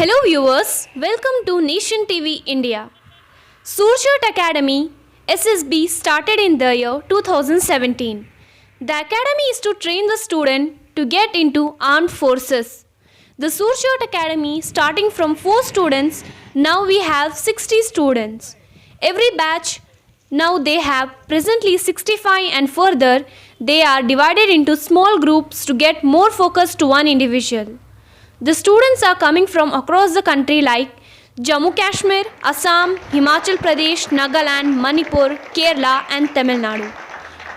Hello viewers, welcome to Nation TV India. Surshot Academy SSB started in the year 2017. The academy is to train the student to get into armed forces. The Surshot Academy starting from 4 students, now we have 60 students. Every batch now they have presently 65 and further they are divided into small groups to get more focus to one individual. The students are coming from across the country like Jammu Kashmir, Assam, Himachal Pradesh, Nagaland, Manipur, Kerala and Tamil Nadu.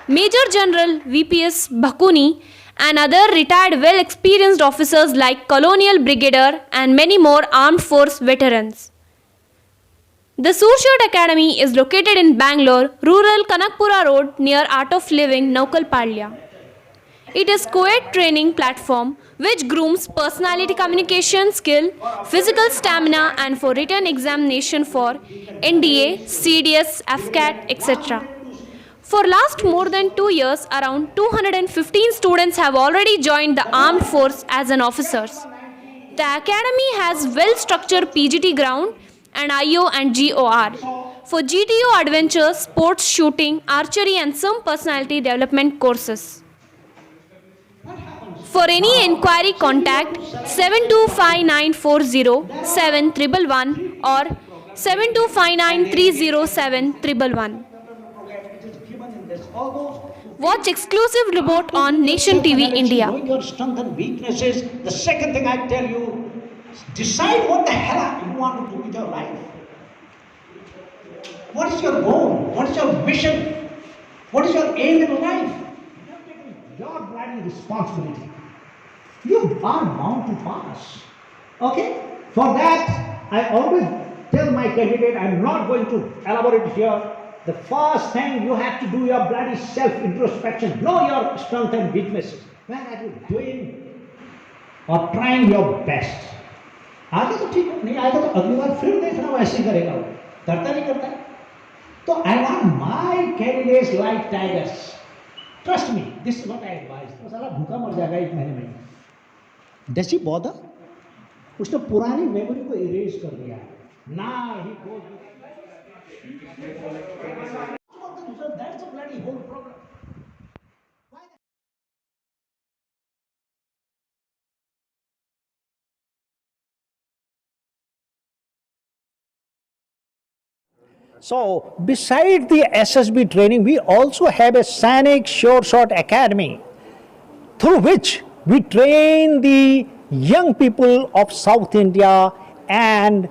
Major General VPS Bhakuni and other retired well-experienced officers like Colonial Brigadier and many more armed force veterans. The Surshot Academy is located in Bangalore, rural Kanakpura Road near Art of Living, Naukalpalya. It is co-ed training platform which grooms personality communication skill, physical stamina and for written examination for NDA, CDS, AFCAT, etc. For last more than 2 years, around 215 students have already joined the armed force as an officers. The academy has well-structured PGT ground and IO and GOR. For GTO adventures, sports, shooting, archery and some personality development courses. For any inquiry, contact 725940 or 7259307 Watch exclusive report on Nation TV India. Knowing your strengths and weaknesses. The second thing I tell you, decide what the hell you want to do with your life. What is your goal? What is your mission? What is your aim in life? You have taken your bloody responsibility. You are bound to pass. Okay? For that, I always tell my candidate, I'm not going to elaborate here. The first thing you have to do your bloody self-introspection. Know your strengths and weaknesses. When are you doing or trying your best? आगे तो ठीक है, नहीं आएगा तो अगली बार फिर देखना वो ऐसे करेगा वो, करता नहीं करता है. तो I want my candidates like tigers. Trust me, this is what I advise. तो साला भूखा मर जाएगा 1 महीने में. Does he bother? उसने पुरानी मेमोरी को इरेज कर दिया है. Now he goes. That's a bloody whole problem. So, beside the SSB training, we also have a Sainik Sure Shot Academy, through which we train the young people of South India and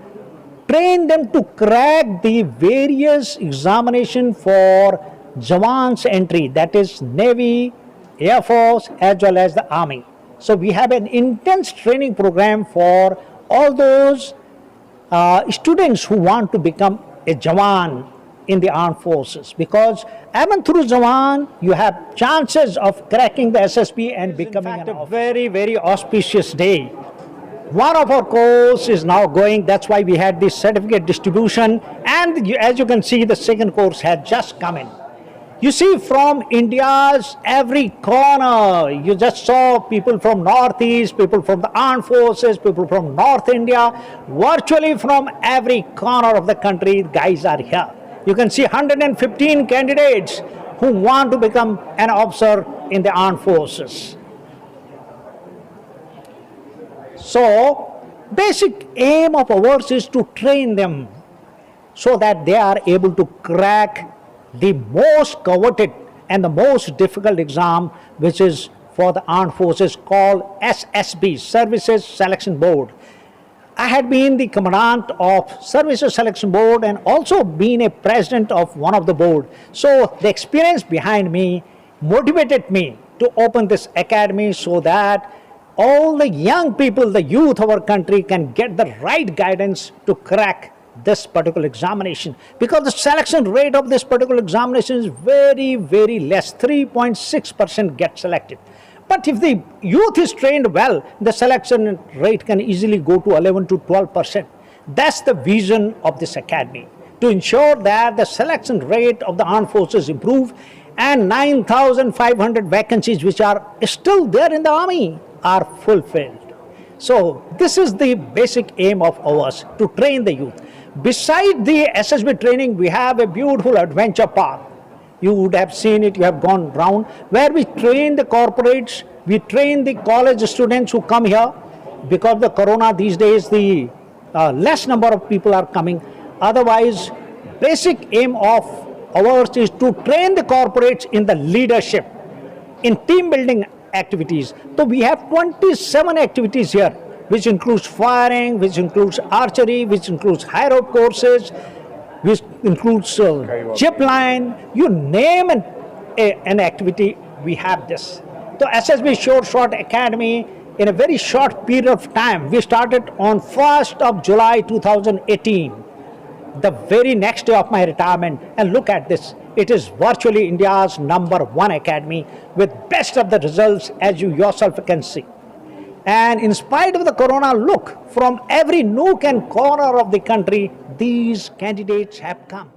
train them to crack the various examination for Jawan's entry, that is Navy, Air Force as well as the Army. So we have an intense training program for all those students who want to become a Jawan in the armed forces, because even through Jawan you have chances of cracking the SSB and becoming a very, very auspicious day. One of our course is now going, that's why we had this certificate distribution, and as you can see, the second course had just come in. You see, from India's every corner, you just saw people from Northeast, people from the armed forces, people from North India, virtually from every corner of the country, guys are here. You can see 115 candidates who want to become an officer in the armed forces. So, basic aim of ours is to train them so that they are able to crack the most coveted and the most difficult exam, which is for the armed forces, called SSB, Services Selection Board. I had been the commandant of Services Selection Board and also been a president of one of the board. So the experience behind me motivated me to open this academy so that all the young people, the youth of our country, can get the right guidance to crack this particular examination, because the selection rate of this particular examination is very, very less. 3.6% get selected. But if the youth is trained well, the selection rate can easily go to 11 to 12%. That's the vision of this academy, to ensure that the selection rate of the armed forces improve and 9,500 vacancies which are still there in the army are fulfilled. So this is the basic aim of ours, to train the youth. Beside the SSB training, we have a beautiful adventure park. You would have seen it, you have gone round, where we train the corporates, we train the college students who come here. Because of the corona these days, the less number of people are coming. Otherwise, basic aim of ours is to train the corporates in the leadership, in team building activities. So we have 27 activities here, which includes firing, which includes archery, which includes high rope courses, which includes zip line. You name an activity, we have this. So SSB Short Shot Academy, in a very short period of time, we started on 1st of July 2018, the very next day of my retirement. And look at this. It is virtually India's #1 academy with best of the results, as you yourself can see. And in spite of the corona, look, from every nook and corner of the country, these candidates have come.